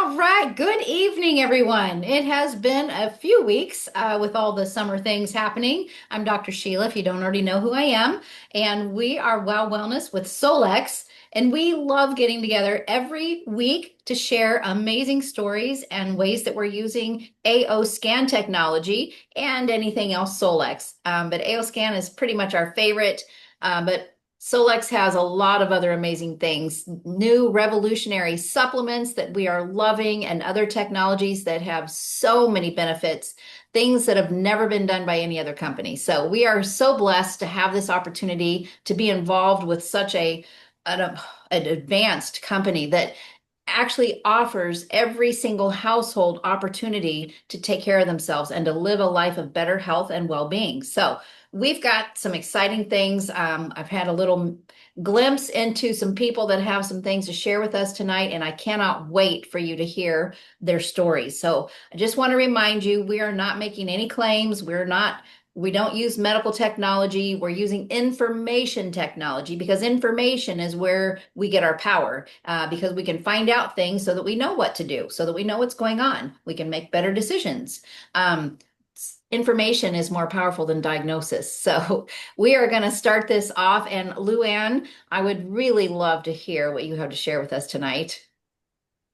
All right. Good evening, everyone. It has been a few weeks with all the summer things happening. I'm Dr. Sheila, if you don't already know who I am, and we are Well Wellness with Solex, and we love getting together every week to share amazing stories and ways that we're using AO scan technology and anything else Solex. But AO scan is pretty much our favorite, but Solex has a lot of other amazing things, new revolutionary supplements that we are loving, and other technologies that have so many benefits, things that have never been done by any other company. So we are so blessed to have this opportunity to be involved with such an advanced company that actually offers every single household opportunity to take care of themselves and to live a life of better health and well-being. So we've got some exciting things. I've had a little glimpse into some people that have some things to share with us tonight, and I cannot wait for you to hear their stories. So I just want to remind you, we are not making any claims. We don't use medical technology. We're using information technology because information is where we get our power, because we can find out things so that we know what to do, so that we know what's going on. We can make better decisions. Information is more powerful than diagnosis. So we are going to start this off. And Luann, I would really love to hear what you have to share with us tonight.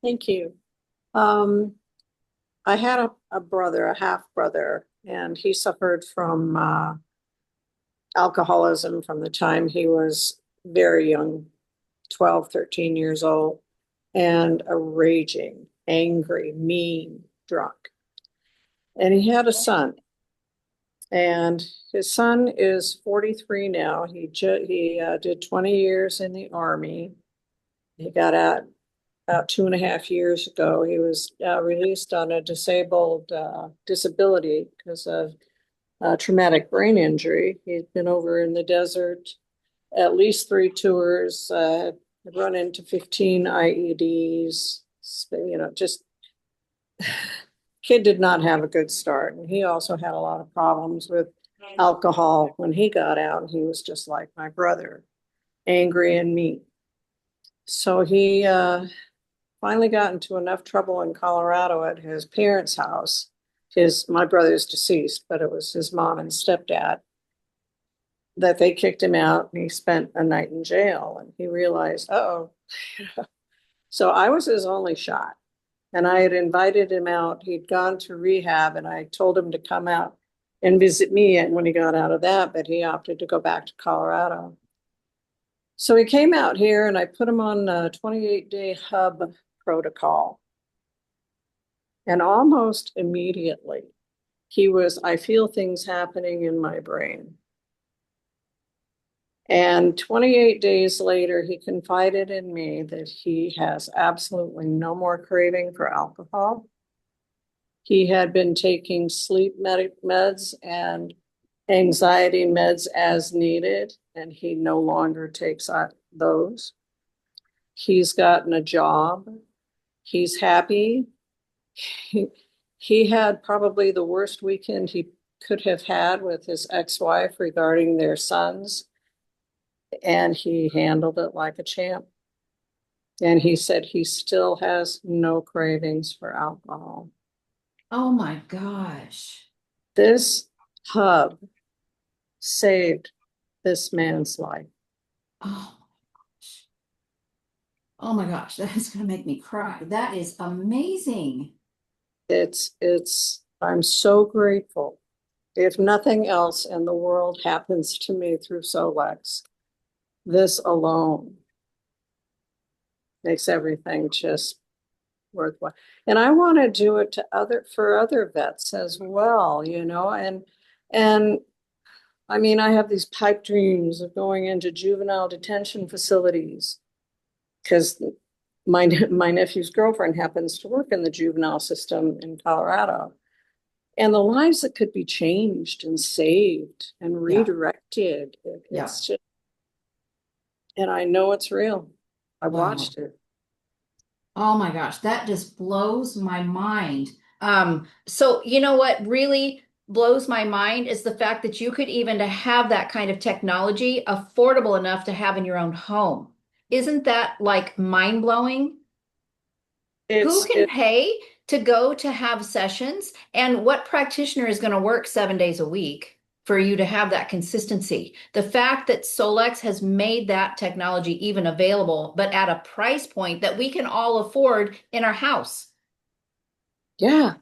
Thank you. Um, I had a brother, a half brother, and he suffered from alcoholism from the time he was very young, 12, 13 years old, and a raging, angry, mean drunk. And he had a son, and his son is 43 now. He did 20 years in the Army. He got out about 2.5 years ago. He was released on a disability because of traumatic brain injury. He'd been over in the desert at least 3 tours, run into 15 IEDs. Just kid did not have a good start. And he also had a lot of problems with alcohol when he got out. He was just like my brother, angry and mean. So he finally got into enough trouble in Colorado at his parents' house. My brother's deceased, but it was his mom and stepdad, that they kicked him out, and he spent a night in jail. And he realized, uh-oh. So I was his only shot. And I had invited him out. He'd gone to rehab, and I told him to come out and visit me. And when he got out of that, but he opted to go back to Colorado. So he came out here, and I put him on a 28-day hub protocol. And almost immediately, I feel things happening in my brain. And 28 days later, he confided in me that he has absolutely no more craving for alcohol. He had been taking sleep meds and anxiety meds as needed, and he no longer takes those. He's gotten a job. He's happy. He had probably the worst weekend he could have had with his ex-wife regarding their sons, and he handled it like a champ. And he said he still has no cravings for alcohol. Oh my gosh. This hub saved this man's life. Oh, oh my gosh, that is going to make me cry. That is amazing. I'm so grateful. If nothing else in the world happens to me through Solex, this alone makes everything just worthwhile. And I want to do it for other vets as well, and I mean, I have these pipe dreams of going into juvenile detention facilities because my nephew's girlfriend happens to work in the juvenile system in Colorado. And the lives that could be changed and saved and redirected. It's just, and I know it's real. I watched it. Oh my gosh, that just blows my mind. So you know what really blows my mind is the fact that you could even to have that kind of technology affordable enough to have in your own home. Isn't that like mind blowing? Who It's can it pay to go to have sessions? And what practitioner is going to work 7 days a week for you to have that consistency? The fact that Solex has made that technology even available, but at a price point that we can all afford in our house. yeah,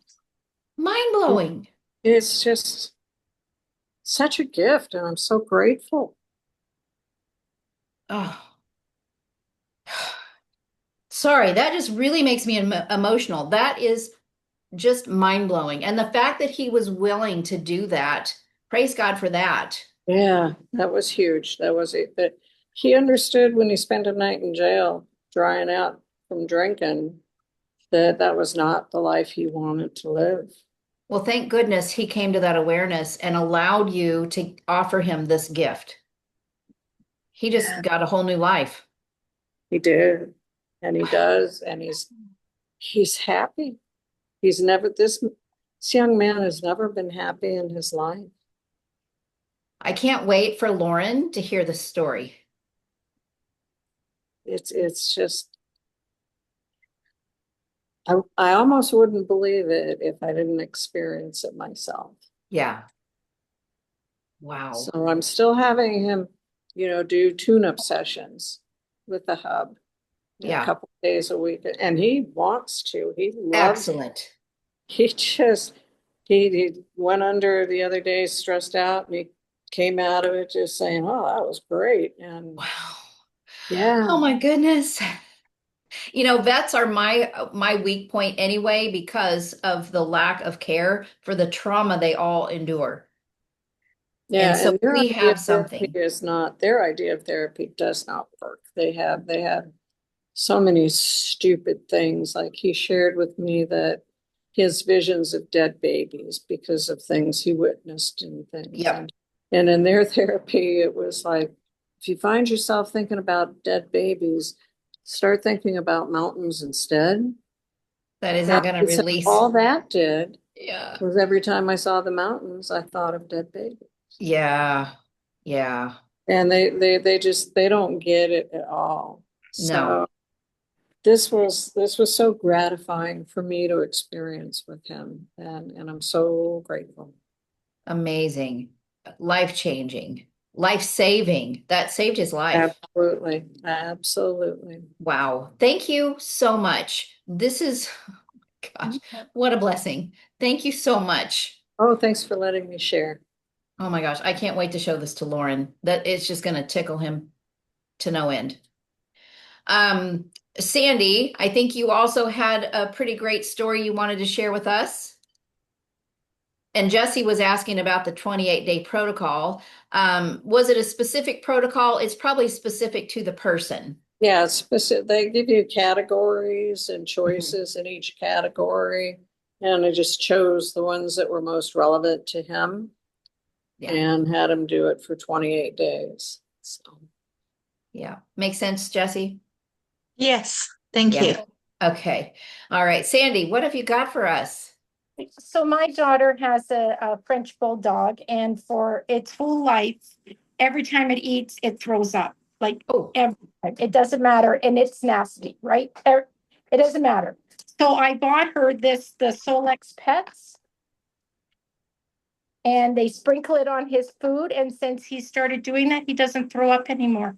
Mind it, blowing. it's just such a gift, and I'm so grateful. Oh, sorry, that just really makes me emotional. That is just mind blowing. And the fact that he was willing to do that, praise God for that. Yeah, that was huge. That was it. But he understood when he spent a night in jail, drying out from drinking, that that was not the life he wanted to live. Well, thank goodness he came to that awareness and allowed you to offer him this gift. He just Yeah, got a whole new life. he did, and he does, and he's happy. He's never this young man has never been happy in his life. I can't wait for Lauren to hear the story. It's just I almost wouldn't believe it if I didn't experience it myself. Yeah. Wow. So I'm still having him, do tune-up sessions with the hub a Yeah. couple days a week. And he wants to. He loves it. Excellent. He just he went under the other day stressed out and he came out of it just saying, "Oh, that was great." And Wow. Oh yeah, my goodness. Vets are my weak point anyway because of the lack of care for the trauma they all endure. And yeah, so and their we idea have of therapy something. is not their idea of therapy does not work. They have so many stupid things. Like he shared with me that his visions of dead babies because of things he witnessed and things. Yep. And in their therapy, it was like, if you find yourself thinking about dead babies, start thinking about mountains instead. That isn't And going to he said, release. all that did Yeah. was every time I saw the mountains, I thought of dead babies. Yeah. Yeah. And they don't get it at all. No. So this was so gratifying for me to experience with him, and I'm so grateful. Amazing. Life changing. Life saving. That saved his life. Absolutely, absolutely. Wow. Thank you so much. This is, gosh, what a blessing. Thank you so much. Oh, thanks for letting me share. Oh my gosh. I can't wait to show this to Lauren. That it's just going to tickle him to no end. Um, Sandy, I think you also had a pretty great story you wanted to share with us. And Jesse was asking about the 28-day protocol. Was it a specific protocol? It's probably specific to the person. Yeah, specific. They give you categories and Mhm. choices in each category, and I just chose the ones that were most relevant to him Yeah, and had him do it for 28 days. So. yeah. Makes sense, Jesse? Yes, thank you. Yeah. Okay. All right. Sandy, what have you got for us? So my daughter has a French Bulldog, and for its whole life, every time it eats, it throws up. Like Oh, every time. It doesn't matter, and it's nasty, right? It doesn't matter. So I bought her the Solex Pets, and they sprinkle it on his food. And since he started doing that, he doesn't throw up anymore.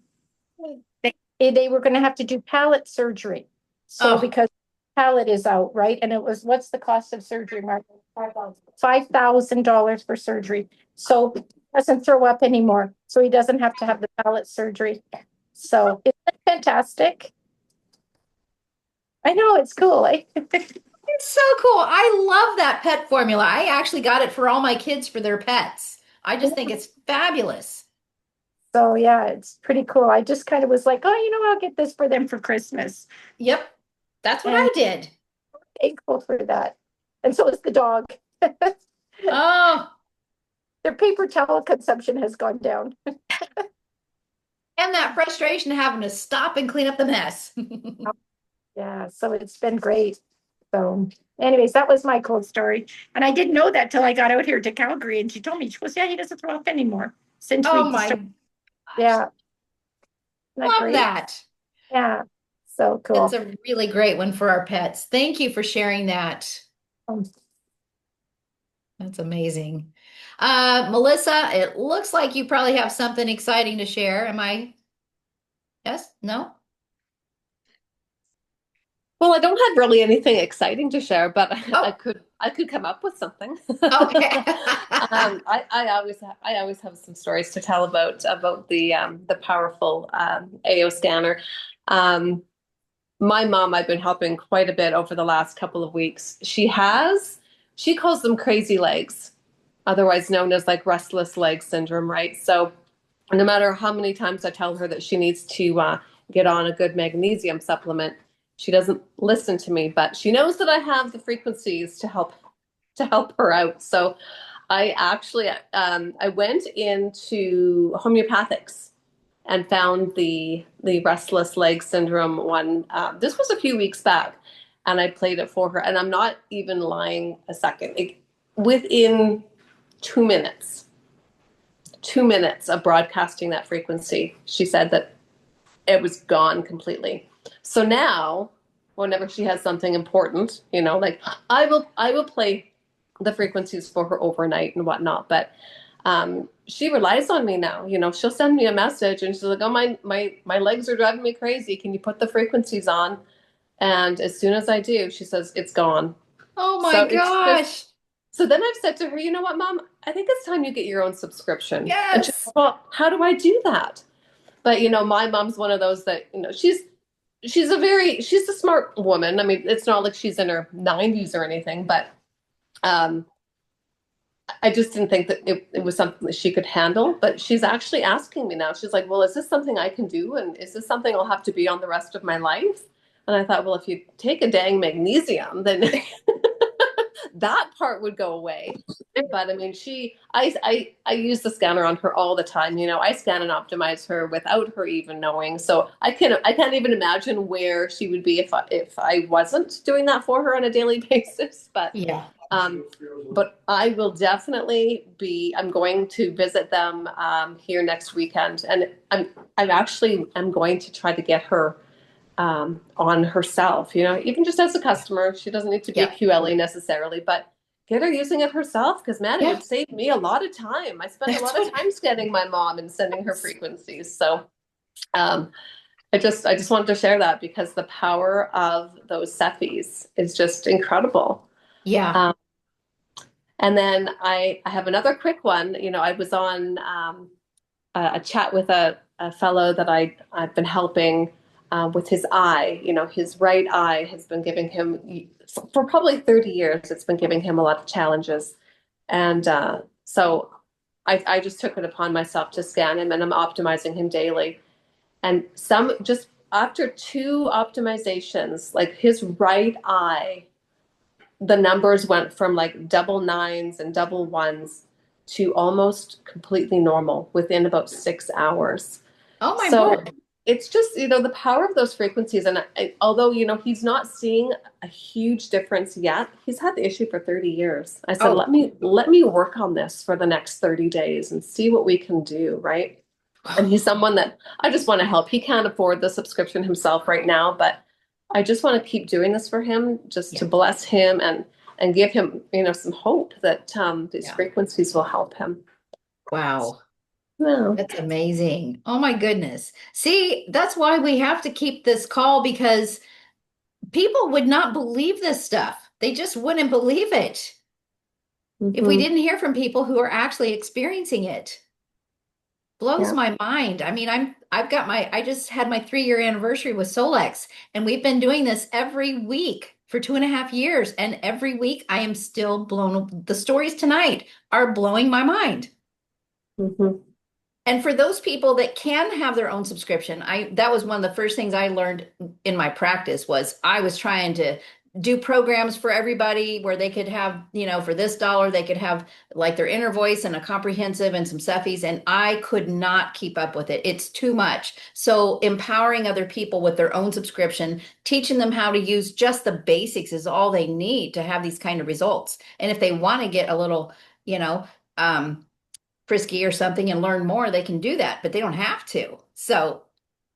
They were going to have to do palate surgery. So oh, because palate is out, right? And it was, what's the cost of surgery, Mark? $5,000 for surgery. So he doesn't throw up anymore. So he doesn't have to have the palate surgery. So it's fantastic. I know it's cool. Eh? it's so cool. I love that pet formula. I actually got it for all my kids for their pets. I just think it's fabulous. So yeah, it's pretty cool. I just kind of was like, oh, I'll get this for them for Christmas. Yep. That's what And I did. thankful for that. And so is the dog. Oh, Their paper towel consumption has gone down. and that frustration of having to stop and clean up the mess. Yeah, so it's been great. So, anyways, that was my cold story. And I didn't know that till I got out here to Calgary and she told me, she goes, yeah, he doesn't throw up anymore since Oh we my started. gosh. Yeah, isn't that Love great? that. Yeah. So That's cool. a really great one for our pets. Thank you for sharing that. Um, That's amazing. Melissa, it looks like you probably have something exciting to share. Am I? Yes? No? Well, I don't have really anything exciting to share, but Oh, I could come up with something. okay. I always have some stories to tell about the powerful AO scanner. Um, my mom, I've been helping quite a bit over the last couple of weeks. She calls them crazy legs, otherwise known as like restless leg syndrome, right? So no matter how many times I tell her that she needs to get on a good magnesium supplement, she doesn't listen to me. But she knows that I have the frequencies to help her out. So I actually I went into homeopathics and found the restless leg syndrome one. This was a few weeks back, and I played it for her. And I'm not even lying a second. Within 2 minutes, 2 minutes of broadcasting that frequency, she said that it was gone completely. So now, whenever she has something important, like I will play the frequencies for her overnight and whatnot. But she relies on me now. She'll send me a message and she's like, "Oh, my legs are driving me crazy. Can you put the frequencies on?" And as soon as I do, she says it's gone. Oh So my it's just gosh. so then I've said to her, "You know what, Mom? I think it's time you get your own subscription." And she's Yes. like, "Well, how do I do that?" But my mom's one of those that she's a smart woman. I mean, it's not like she's in her 90s or anything, but um, I just didn't think that it was something that she could handle. But she's actually asking me now. She's like, "Well, is this something I can do? And is this something I'll have to be on the rest of my life?" And I thought, well, if you take a dang magnesium, then that part would go away. But I mean, I use the scanner on her all the time. I scan and optimize her without her even knowing. So I can't even imagine where she would be if I wasn't doing that for her on a daily basis. Yeah. Um, but I will definitely be. I'm going to visit them here next weekend, and I'm going to try to get her on herself, even just as a customer. She doesn't need to be a Yeah. QLE necessarily, but get her using it herself because, man, it Yeah. would save me a lot of time. I spend a That's lot of what. time scanning my mom and sending her frequencies. So um, I just wanted to share that because the power of those Cephis is just incredible. Yeah. Um, and then I have another quick one. I was on a chat with a fellow that I've been helping with his eye. His right eye has been giving him, for probably 30 years, it's been giving him a lot of challenges. And so I just took it upon myself to scan him and I'm optimizing him daily. And just after two optimizations, like his right eye, the numbers went from like double nines and double ones to almost completely normal within about 6 hours. Oh my So word. it's just, the power of those frequencies. And although, he's not seeing a huge difference yet, he's had the issue for 30 years. I said, Oh, let me work on this for the next 30 days and see what we can do. Right. And he's someone that I just want to help. He can't afford the subscription himself right now, but I just want to keep doing this for him, just to yeah. bless him and give him, some hope that these Yeah. frequencies will help him. Wow. Yeah. That's amazing. Oh my goodness. See, that's why we have to keep this call because people would not believe this stuff. They just wouldn't believe it if we Hmm. didn't hear from people who are actually experiencing it. Blows Yeah. my mind. I mean, I just had my 3-year anniversary with Solex, and we've been doing this every week for 2.5 years. And every week I am still blown. The stories tonight are blowing my mind. Hmm. And for those people that can have their own subscription, that was one of the first things I learned in my practice was I was trying to do programs for everybody where they could have, for this dollar, they could have like their inner voice and a comprehensive and some Cephis, and I could not keep up with it. It's too much. So empowering other people with their own subscription, teaching them how to use just the basics is all they need to have these kind of results. And if they want to get a little, you know, um, frisky or something and learn more, they can do that, but they don't have to. So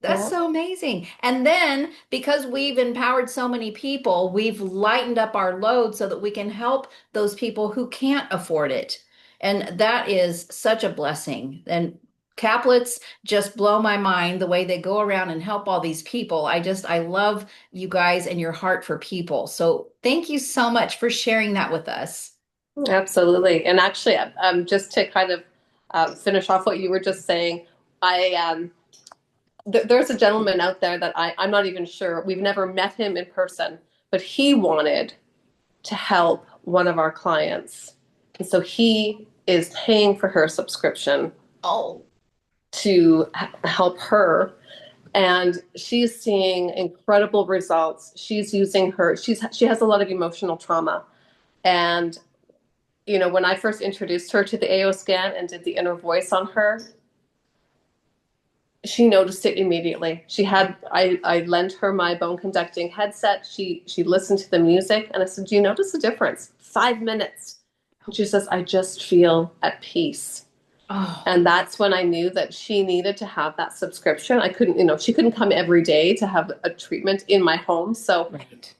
That's Yeah. so amazing. And then because we've empowered so many people, we've lightened up our load so that we can help those people who can't afford it. And that is such a blessing. And caplets just blow my mind the way they go around and help all these people. I love you guys and your heart for people. So thank you so much for sharing that with us. Absolutely. And actually, just to kind of finish off what you were just saying, I there's a gentleman out there that I'm not even sure. We've never met him in person, but he wanted to help one of our clients. And so he is paying for her subscription Oh, to help her. And she's seeing incredible results. She's using she has a lot of emotional trauma. And, when I first introduced her to the AO scan and did the inner voice on her, she noticed it immediately. I lent her my bone conducting headset. She listened to the music and I said, "Do you notice the difference? 5 minutes." And she says, "I just feel at peace." oh, And that's when I knew that she needed to have that subscription. I couldn't, she couldn't come every day to have a treatment in my home. right.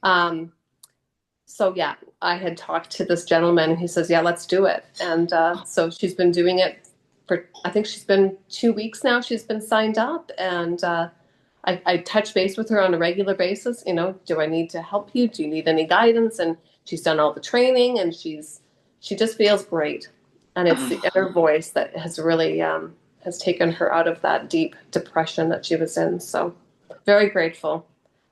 So yeah, I had talked to this gentleman and he says, "Yeah, let's do it." And so she's been doing it for, I think she's been 2 weeks now. She's been signed up, and I touch base with her on a regular basis. Do I need to help you? Do you need any guidance? And she's done all the training, and she just feels great. And it's the Oh, inner voice that has really has taken her out of that deep depression that she was in. So very grateful.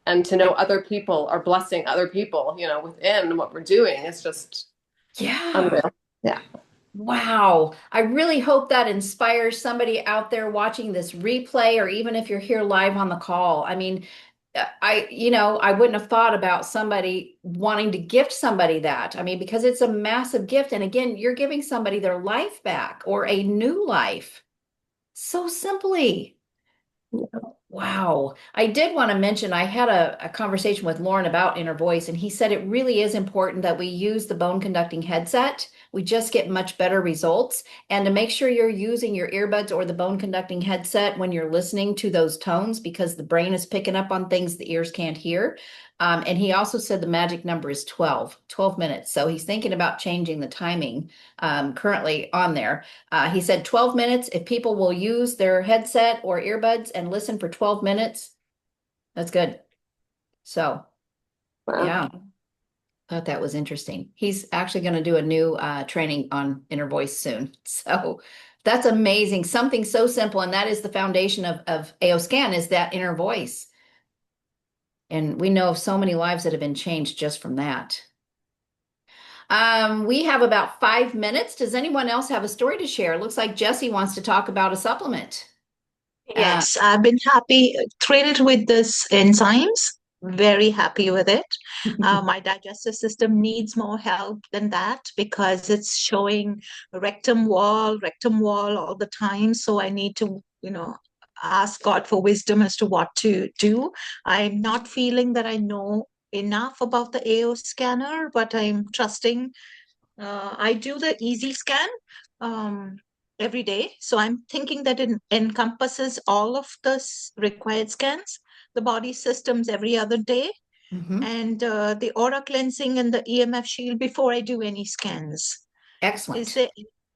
And to know other people are blessing other people, within what we're doing is just yeah. unreal. Yeah. Wow. I really hope that inspires somebody out there watching this replay, or even if you're here live on the call. I mean, I wouldn't have thought about somebody wanting to gift somebody that. I mean, because it's a massive gift. And again, you're giving somebody their life back or a new life so simply. Wow. I did want to mention I had a conversation with Lauren about inner voice, and he said it really is important that we use the bone conducting headset. We just get much better results. And to make sure you're using your earbuds or the bone conducting headset when you're listening to those tones, because the brain is picking up on things the ears can't hear. And he also said the magic number is 12 minutes. So he's thinking about changing the timing currently on there. He said 12 minutes. If people will use their headset or earbuds and listen for 12 minutes, that's good. So, Wow. yeah, thought that was interesting. He's actually going to do a new training on inner voice soon. So, that's amazing. Something so simple, and that is the foundation of AO Scan is that inner voice. And we know of so many lives that have been changed just from that. We have about 5 minutes. Does anyone else have a story to share? Looks like Jesse wants to talk about a supplement. Uh, Yes, I've been happy, thrilled with this enzymes. Very happy with it. My digestive system needs more help than that because it's showing rectum wall all the time. So I need to, ask God for wisdom as to what to do. I'm not feeling that I know enough about the AO scanner, but I'm trusting I do the easy scan um, every day. So I'm thinking that it encompasses all of the required scans, the body systems every other day, mhm. and the aura cleansing and the EMF shield before I do any scans. Is Excellent. there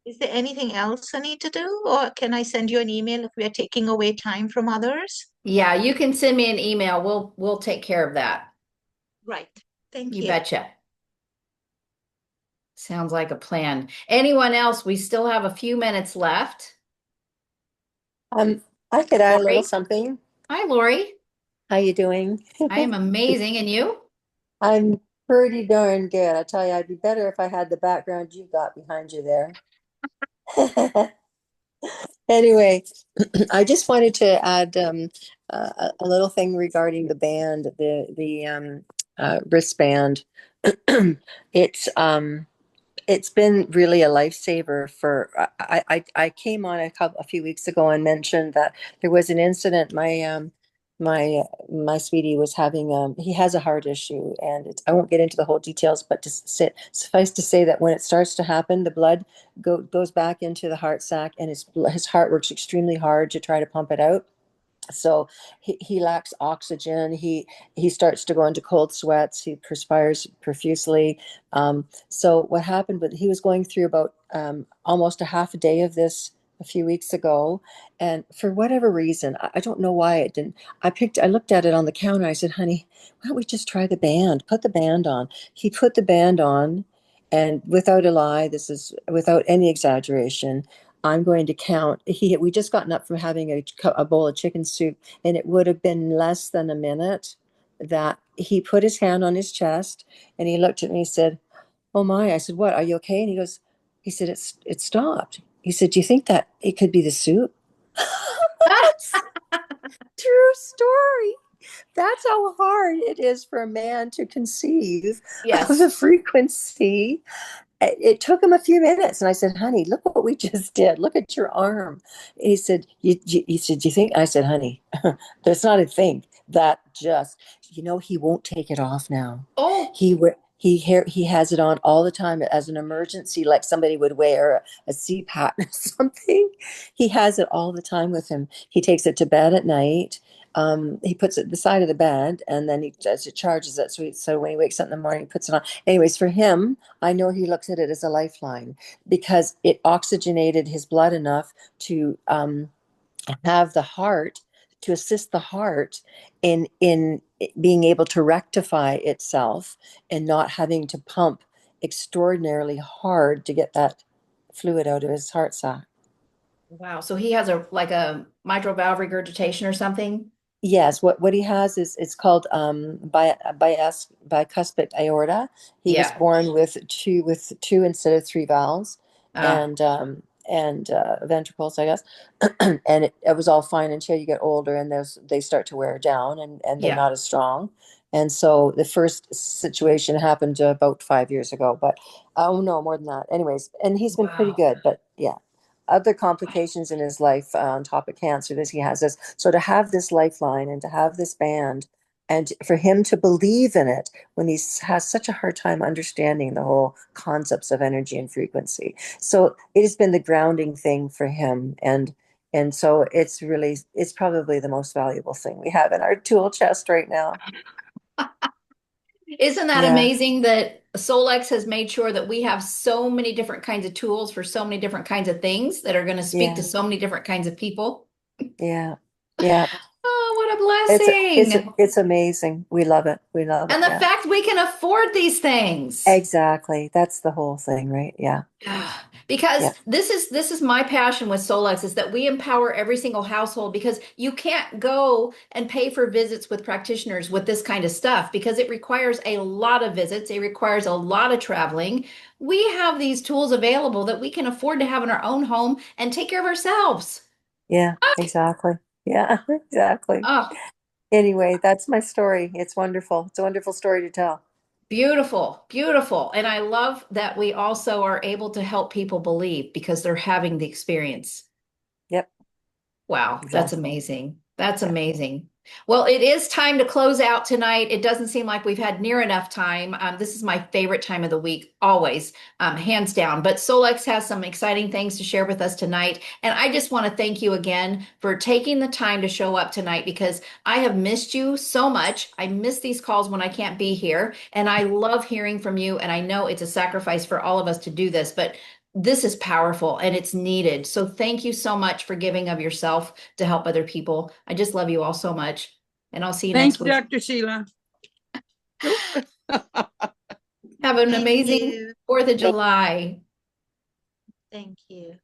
is there anything else I need to do, or can I send you an email if we are taking away time from others? Yeah, you can send me an email. We'll take care of that. Right. Thank You you. betcha. Sounds like a plan. Anyone else? We still have a few minutes left. Um, I could add a little Lori? something. Hi, Lori. How you doing? I am amazing. And you? I'm pretty darn good. I tell you, I'd be better if I had the background you got behind you there. Anyway, I just wanted to add a little thing regarding the band, the wristband. It's it's been really a lifesaver for I came on a few weeks ago and mentioned that there was an incident my sweetie was having he has a heart issue and I won't get into the whole details but suffice to say that when it starts to happen the blood goes back into the heart sac and his heart works extremely hard to try to pump it out So he lacks oxygen. He starts to go into cold sweats. He perspires profusely. So what happened? But he was going through about almost a half a day of this a few weeks ago, and for whatever reason, I don't know why it didn't. I looked at it on the counter. I said, "Honey, why don't we just try the band? Put the band on." He put the band on, and without a lie, this is without any exaggeration. I'm going to count. We just gotten up from having a bowl of chicken soup, and it would have been less than a minute that he put his hand on his chest and he looked at me and said, "Oh my." I said, "What? Are you okay?" And he said, it stopped. He said, "Do you think that it could be the soup?" That's true story. That's how hard it is for a man to conceive of Yes. a frequency. It took him a few minutes, and I said, "Honey, look what we just did. Look at your arm." He said, he said, "You think?" I said, "Honey, there's not a thing that just, he won't take it off now. Oh, He has it on all the time as an emergency, like somebody would wear a CPAP or something. He has it all the time with him. He takes it to bed at night. He puts it at the side of the bed, and then he does it, charges it. So when he wakes up in the morning, he puts it on. Anyways, for him, I know he looks at it as a lifeline because it oxygenated his blood enough to have the heart, to assist the heart in being able to rectify itself and not having to pump extraordinarily hard to get that fluid out of his heart sac. wow. So he has a mitral valve regurgitation or something? Yes, what he has is it's called bicuspid aorta. He was Yeah. born with two instead of three valves, Uh, and ventricles, I guess. And it was all fine until you get older, and they start to wear down, and they're yeah. not as strong. And so the first situation happened about 5 years ago, but oh no, more than that. Anyways, and he's been pretty Wow. good, but yeah, other complications in his life on top of cancer that he has this. So to have this lifeline and to have this band and for him to believe in it when he has such a hard time understanding the whole concepts of energy and frequency. So it has been the grounding thing for him. And so it's probably the most valuable thing we have in our tool chest right now. Isn't that Yeah. amazing that Solex has made sure that we have so many different kinds of tools for so many different kinds of things that are going to speak to Yeah. so many different kinds of people? Yeah. Yeah. Oh, what a It's blessing. it's amazing. We love it. We love it. And the Yeah. fact we can afford these things. Exactly. That's the whole thing, right? Yeah. Ah, because Yeah. this is my passion with Solex is that we empower every single household because you can't go and pay for visits with practitioners with this kind of stuff because it requires a lot of visits, it requires a lot of traveling. We have these tools available that we can afford to have in our own home and take care of ourselves. Yeah. Exactly. Yeah. Exactly. Oh, Anyway, that's my story. It's wonderful. It's a wonderful story to tell. beautiful, beautiful. And I love that we also are able to help people believe because they're having the experience. Yep. Wow, that's Exactly. amazing. That's Yeah. amazing. Well, it is time to close out tonight. It doesn't seem like we've had near enough time. This is my favorite time of the week, always, hands down. But Solex has some exciting things to share with us tonight. And I just want to thank you again for taking the time to show up tonight because I have missed you so much. I miss these calls when I can't be here. And I love hearing from you. And I know it's a sacrifice for all of us to do this, but this is powerful and it's needed. So thank you so much for giving of yourself to help other people. I just love you all so much. And I'll see you Thank next you, week. Dr. Sheila. Have an Thank amazing you. 4th of July. Thank you.